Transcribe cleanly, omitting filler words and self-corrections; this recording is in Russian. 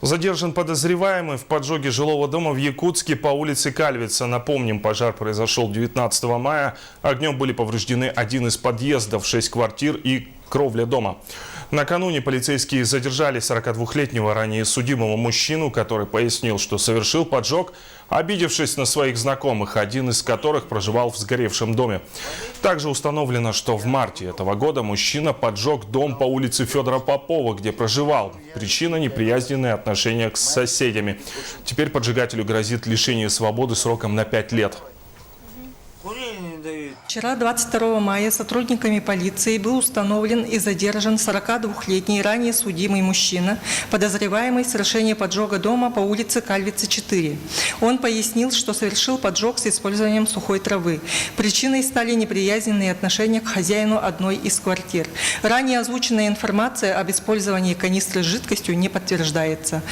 Задержан подозреваемый в поджоге жилого дома в Якутске по улице Кальвица. Напомним, пожар произошел 19 мая. Огнем были повреждены один из подъездов, 6 квартир и кровля дома. Накануне полицейские задержали 42-летнего ранее судимого мужчину, который пояснил, что совершил поджог, обидевшись на своих знакомых, один из которых проживал в сгоревшем доме. Также установлено, что в марте этого года мужчина поджег дом по улице Федора Попова, где проживал. Причина – неприязненные отношения с соседями. Теперь поджигателю грозит лишение свободы сроком на 5 лет. Вчера, 22 мая, сотрудниками полиции был установлен и задержан 42-летний ранее судимый мужчина, подозреваемый в совершении поджога дома по улице Кальвица, 4. Он пояснил, что совершил поджог с использованием сухой травы. Причиной стали неприязненные отношения к хозяину одной из квартир. Ранее озвученная информация об использовании канистры с жидкостью не подтверждается.